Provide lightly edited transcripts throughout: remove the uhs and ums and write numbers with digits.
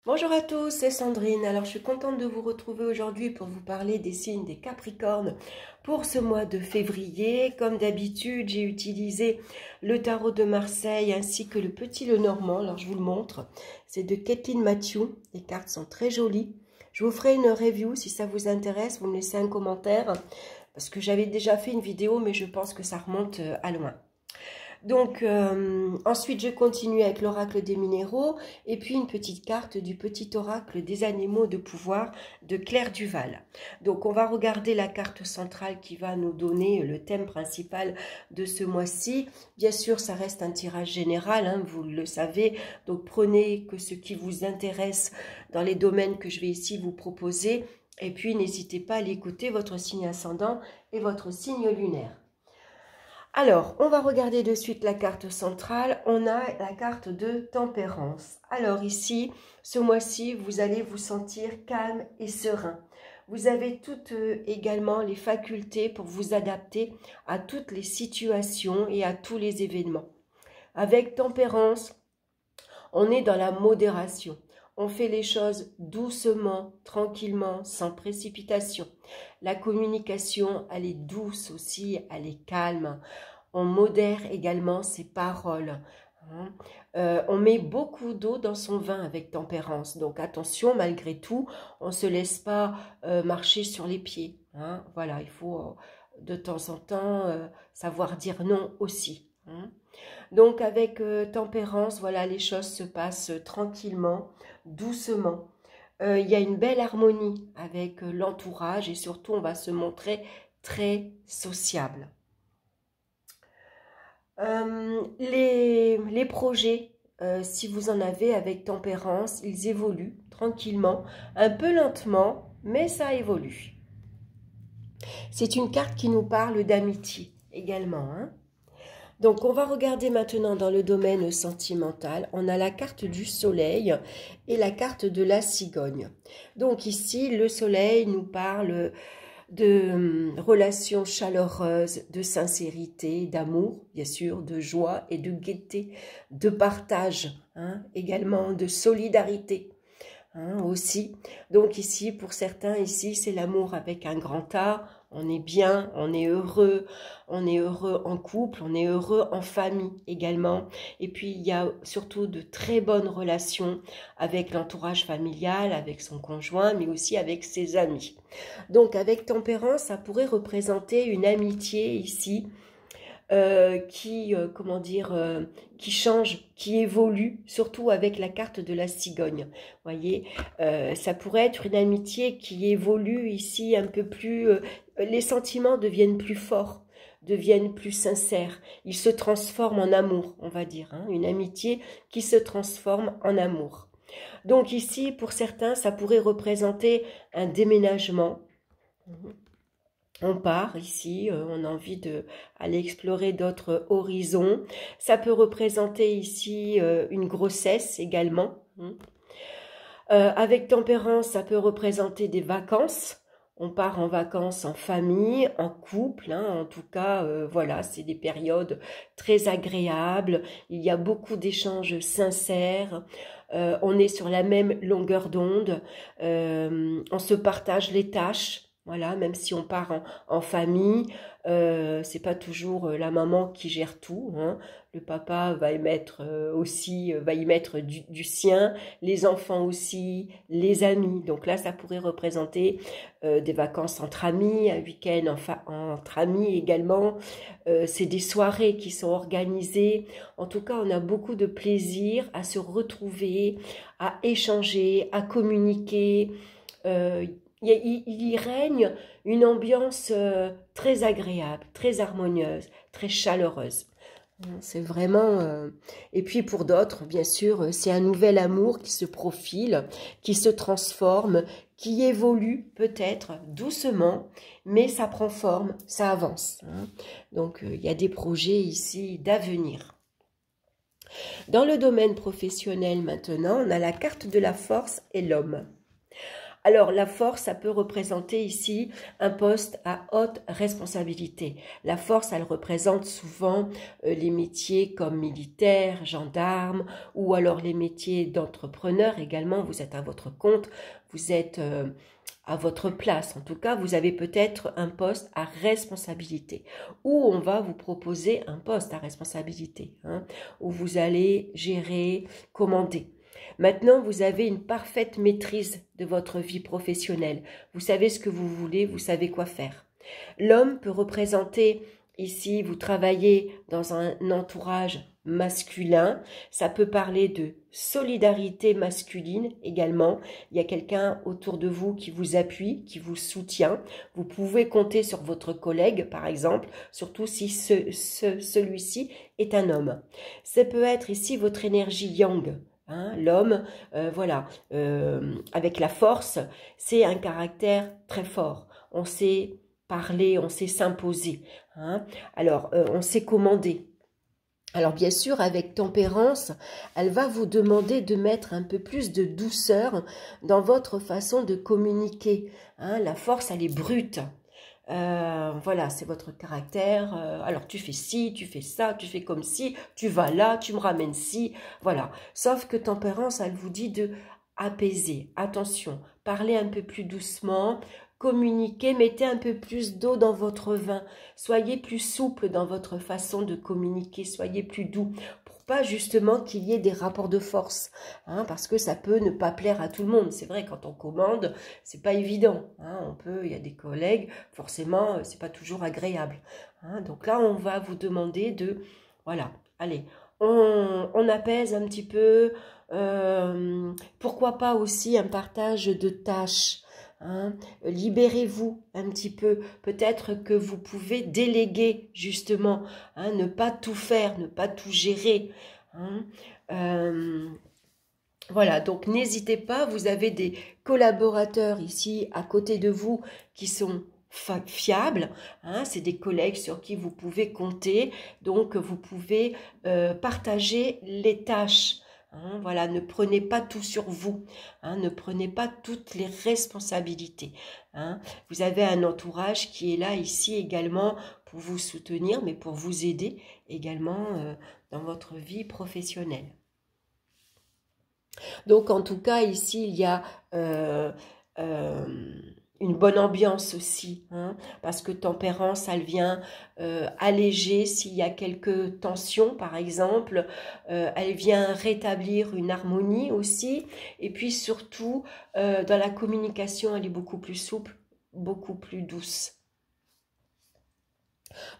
Bonjour à tous, c'est Sandrine. Alors je suis contente de vous retrouver aujourd'hui pour vous parler des signes des Capricornes pour ce mois de février. Comme d'habitude, j'ai utilisé le tarot de Marseille ainsi que le Petit Lenormand. Alors je vous le montre. C'est de Kathleen Matthew. Les cartes sont très jolies. Je vous ferai une review si ça vous intéresse. Vous me laissez un commentaire parce que j'avais déjà fait une vidéo mais je pense que ça remonte à loin. Donc, ensuite, je continue avec l'oracle des minéraux et puis une petite carte du petit oracle des animaux de pouvoir de Claire Duval. Donc, on va regarder la carte centrale qui va nous donner le thème principal de ce mois-ci. Bien sûr, ça reste un tirage général, hein, vous le savez. Donc, prenez que ce qui vous intéresse dans les domaines que je vais ici vous proposer. Et puis, n'hésitez pas à l'écouter, votre signe ascendant et votre signe lunaire. Alors, on va regarder de suite la carte centrale. On a la carte de tempérance. Alors ici, ce mois-ci, vous allez vous sentir calme et serein. Vous avez toutes également les facultés pour vous adapter à toutes les situations et à tous les événements. Avec tempérance, on est dans la modération. On fait les choses doucement, tranquillement, sans précipitation. La communication, elle est douce aussi, elle est calme. On modère également ses paroles. On met beaucoup d'eau dans son vin avec tempérance. Donc attention, malgré tout, on ne se laisse pas marcher sur les pieds. Voilà, il faut de temps en temps savoir dire non aussi. Donc avec tempérance, voilà, les choses se passent tranquillement, doucement. Il y a une belle harmonie avec l'entourage et surtout on va se montrer très sociable. Les projets, si vous en avez avec tempérance, ils évoluent tranquillement, un peu lentement, mais ça évolue. C'est une carte qui nous parle d'amitié également, hein. Donc, on va regarder maintenant dans le domaine sentimental. On a la carte du soleil et la carte de la cigogne. Donc ici, le soleil nous parle de relations chaleureuses, de sincérité, d'amour, bien sûr, de joie et de gaieté, de partage, hein, également de solidarité. Aussi. Donc ici, pour certains, ici, c'est l'amour avec un grand A. On est bien, on est heureux en couple, on est heureux en famille également. Et puis, il y a surtout de très bonnes relations avec l'entourage familial, avec son conjoint, mais aussi avec ses amis. Donc, avec tempérance, ça pourrait représenter une amitié ici, qui change, qui évolue, surtout avec la carte de la cigogne. Voyez, ça pourrait être une amitié qui évolue ici un peu plus, les sentiments deviennent plus forts, deviennent plus sincères, ils se transforment en amour, on va dire, hein, une amitié qui se transforme en amour. Donc ici, pour certains, ça pourrait représenter un déménagement. On part ici, on a envie d'aller explorer d'autres horizons. Ça peut représenter ici une grossesse également. Avec tempérance, ça peut représenter des vacances. On part en vacances en famille, en couple, hein. En tout cas, voilà, c'est des périodes très agréables. Il y a beaucoup d'échanges sincères. On est sur la même longueur d'onde. On se partage les tâches. Voilà, même si on part en famille, c'est pas toujours la maman qui gère tout, hein. Le papa va y mettre aussi, va y mettre du sien, les enfants aussi, les amis. Donc là, ça pourrait représenter des vacances entre amis, un week-end entre amis également. C'est des soirées qui sont organisées. En tout cas, on a beaucoup de plaisir à se retrouver, à échanger, à communiquer. Il y règne une ambiance très agréable, très harmonieuse, très chaleureuse. C'est vraiment... Et puis pour d'autres, bien sûr, c'est un nouvel amour qui se profile, qui se transforme, qui évolue peut-être doucement, mais ça prend forme, ça avance. Donc il y a des projets ici d'avenir. Dans le domaine professionnel maintenant, on a la carte de la force et l'homme. Alors, la force, ça peut représenter ici un poste à haute responsabilité. La force, elle représente souvent les métiers comme militaire, gendarme, ou alors les métiers d'entrepreneur également. Vous êtes à votre compte, vous êtes à votre place. En tout cas, vous avez peut-être un poste à responsabilité, ou on va vous proposer un poste à responsabilité, hein, où vous allez gérer, commander. Maintenant, vous avez une parfaite maîtrise de votre vie professionnelle. Vous savez ce que vous voulez, vous savez quoi faire. L'homme peut représenter, ici, vous travaillez dans un entourage masculin. Ça peut parler de solidarité masculine également. Il y a quelqu'un autour de vous qui vous appuie, qui vous soutient. Vous pouvez compter sur votre collègue, par exemple, surtout si celui-ci est un homme. Ça peut être ici votre énergie yang. Hein, l'homme, voilà, avec la force, c'est un caractère très fort. On sait parler, on sait s'imposer. Hein. Alors, on sait commander. Alors, bien sûr, avec tempérance, elle va vous demander de mettre un peu plus de douceur dans votre façon de communiquer. Hein. La force, elle est brute. Voilà, c'est votre caractère. Alors, tu fais ci, tu fais ça, tu fais comme ci, tu vas là, tu me ramènes ci. Voilà. Sauf que tempérance, elle vous dit de apaiser. Attention, parlez un peu plus doucement, communiquez, mettez un peu plus d'eau dans votre vin. Soyez plus souple dans votre façon de communiquer, soyez plus doux. Pas justement qu'il y ait des rapports de force, hein, parce que ça peut ne pas plaire à tout le monde. C'est vrai, quand on commande, c'est pas évident. Hein, il y a des collègues, forcément, c'est pas toujours agréable. Hein, donc là, on va vous demander de, voilà, allez, on apaise un petit peu. Pourquoi pas aussi un partage de tâches. Hein, libérez-vous un petit peu, peut-être que vous pouvez déléguer justement, hein, ne pas tout faire, ne pas tout gérer. Hein. Voilà, donc n'hésitez pas, vous avez des collaborateurs ici à côté de vous qui sont fiables, hein, c'est des collègues sur qui vous pouvez compter, donc vous pouvez partager les tâches. Hein, voilà, ne prenez pas tout sur vous, hein, ne prenez pas toutes les responsabilités. Hein. Vous avez un entourage qui est là ici également pour vous soutenir, mais pour vous aider également dans votre vie professionnelle. Donc en tout cas ici il y a une bonne ambiance aussi, hein, parce que tempérance, elle vient alléger s'il y a quelques tensions, par exemple, elle vient rétablir une harmonie aussi, et puis surtout, dans la communication, elle est beaucoup plus souple, beaucoup plus douce.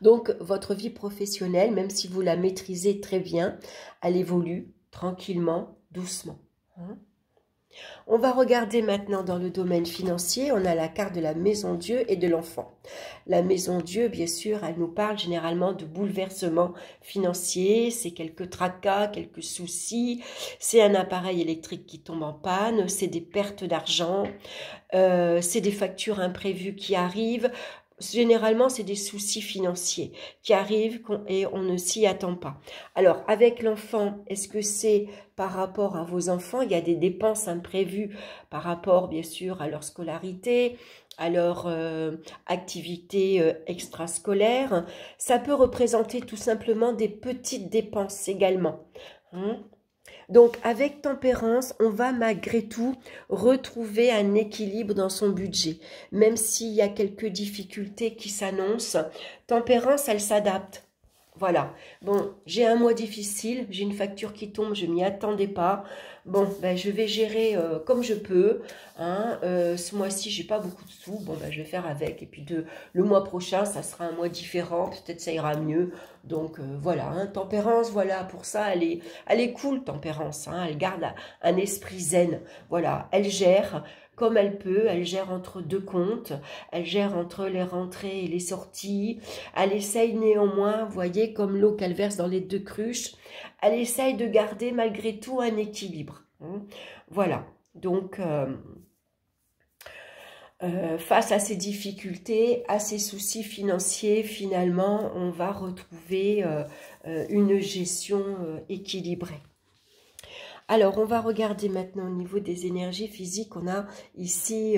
Donc, votre vie professionnelle, même si vous la maîtrisez très bien, elle évolue tranquillement, doucement. Hein. On va regarder maintenant dans le domaine financier, on a la carte de la maison Dieu et de l'enfant. La maison Dieu, bien sûr, elle nous parle généralement de bouleversements financiers, c'est quelques tracas, quelques soucis, c'est un appareil électrique qui tombe en panne, c'est des pertes d'argent, c'est des factures imprévues qui arrivent. Généralement, c'est des soucis financiers qui arrivent et on ne s'y attend pas. Alors, avec l'enfant, est-ce que c'est par rapport à vos enfants? Il y a des dépenses imprévues par rapport, bien sûr, à leur scolarité, à leur activité extrascolaire. Ça peut représenter tout simplement des petites dépenses également. Hein? Donc, avec tempérance, on va malgré tout retrouver un équilibre dans son budget. Même s'il y a quelques difficultés qui s'annoncent, tempérance, elle s'adapte. Voilà. Bon, j'ai un mois difficile, j'ai une facture qui tombe, je m'y attendais pas. Bon, ben, je vais gérer comme je peux. Hein. Ce mois-ci, j'ai pas beaucoup de sous. Bon, ben, je vais faire avec. Et puis le mois prochain, ça sera un mois différent. Peut-être ça ira mieux. Donc voilà. Hein. Tempérance, voilà. Pour ça, elle est cool, Tempérance. Hein. Elle garde un esprit zen. Voilà. Elle gère comme elle peut, elle gère entre deux comptes, elle gère entre les rentrées et les sorties, elle essaye néanmoins, vous voyez, comme l'eau qu'elle verse dans les deux cruches, elle essaye de garder malgré tout un équilibre. Hein. Voilà, donc face à ces difficultés, à ces soucis financiers, finalement, on va retrouver une gestion équilibrée. Alors, on va regarder maintenant au niveau des énergies physiques. On a ici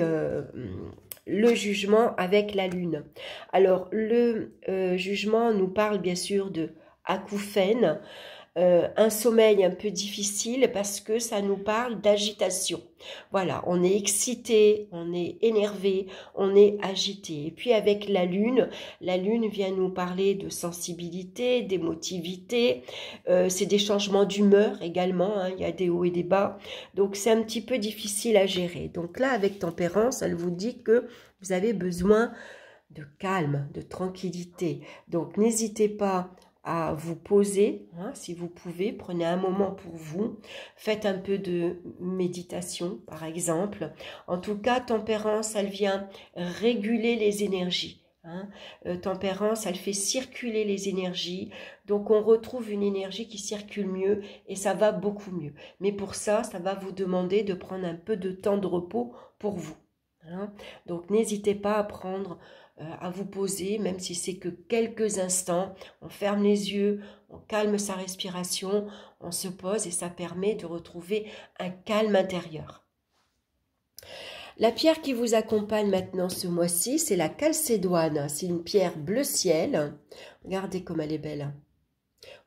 le jugement avec la lune. Alors, le jugement nous parle bien sûr de acouphènes, un sommeil un peu difficile parce que ça nous parle d'agitation. Voilà, on est excité, on est énervé, on est agité. Et puis avec la lune vient nous parler de sensibilité, d'émotivité, c'est des changements d'humeur également, hein, il y a des hauts et des bas. Donc c'est un petit peu difficile à gérer. Donc là, avec tempérance, elle vous dit que vous avez besoin de calme, de tranquillité. Donc n'hésitez pas à vous poser, hein, si vous pouvez, prenez un moment pour vous, faites un peu de méditation par exemple. En tout cas, tempérance, elle vient réguler les énergies. Hein. Tempérance, elle fait circuler les énergies, donc on retrouve une énergie qui circule mieux et ça va beaucoup mieux. Mais pour ça, ça va vous demander de prendre un peu de temps de repos pour vous. Hein. Donc n'hésitez pas à prendre à vous poser, même si c'est que quelques instants, on ferme les yeux, on calme sa respiration, on se pose et ça permet de retrouver un calme intérieur. La pierre qui vous accompagne maintenant ce mois-ci, c'est la calcédoine. C'est une pierre bleu ciel. Regardez comme elle est belle.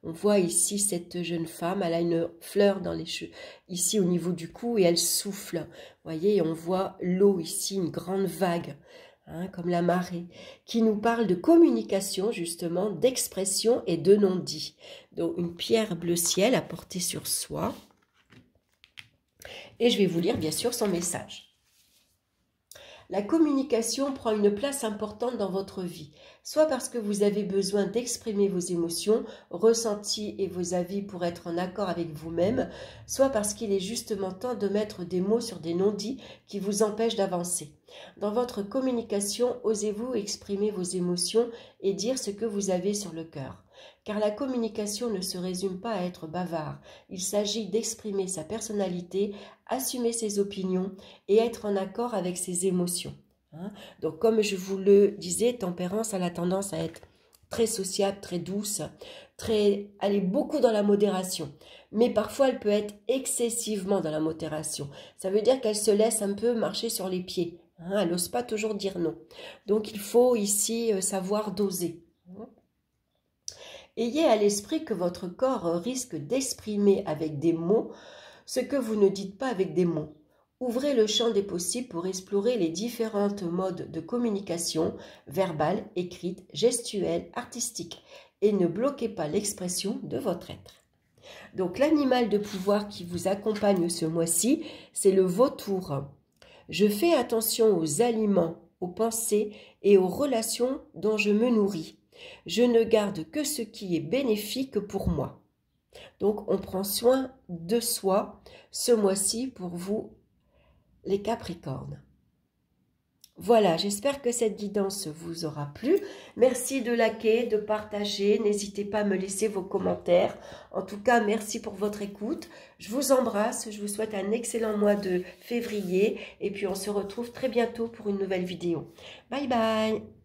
On voit ici cette jeune femme, elle a une fleur dans les cheveux, ici au niveau du cou et elle souffle. Vous voyez, on voit l'eau ici, une grande vague. Hein, comme la marée, qui nous parle de communication justement, d'expression et de non-dit. Donc une pierre bleu ciel à porter sur soi. Et je vais vous lire bien sûr son message. La communication prend une place importante dans votre vie, soit parce que vous avez besoin d'exprimer vos émotions, ressentis et vos avis pour être en accord avec vous-même, soit parce qu'il est justement temps de mettre des mots sur des non-dits qui vous empêchent d'avancer. Dans votre communication, osez-vous exprimer vos émotions et dire ce que vous avez sur le cœur. Car la communication ne se résume pas à être bavard. Il s'agit d'exprimer sa personnalité, assumer ses opinions et être en accord avec ses émotions. Donc comme je vous le disais, tempérance a la tendance à être très sociable, très douce, elle est beaucoup dans la modération. Mais parfois elle peut être excessivement dans la modération. Ça veut dire qu'elle se laisse un peu marcher sur les pieds. Elle n'ose pas toujours dire non. Donc il faut ici savoir doser. Ayez à l'esprit que votre corps risque d'exprimer avec des mots ce que vous ne dites pas avec des mots. Ouvrez le champ des possibles pour explorer les différentes modes de communication, verbale, écrite, gestuelle, artistique, et ne bloquez pas l'expression de votre être. Donc l'animal de pouvoir qui vous accompagne ce mois-ci, c'est le vautour. Je fais attention aux aliments, aux pensées et aux relations dont je me nourris. Je ne garde que ce qui est bénéfique pour moi. Donc, on prend soin de soi ce mois-ci pour vous, les Capricornes. Voilà, j'espère que cette guidance vous aura plu. Merci de liker, de partager. N'hésitez pas à me laisser vos commentaires. En tout cas, merci pour votre écoute. Je vous embrasse. Je vous souhaite un excellent mois de février. Et puis, on se retrouve très bientôt pour une nouvelle vidéo. Bye bye!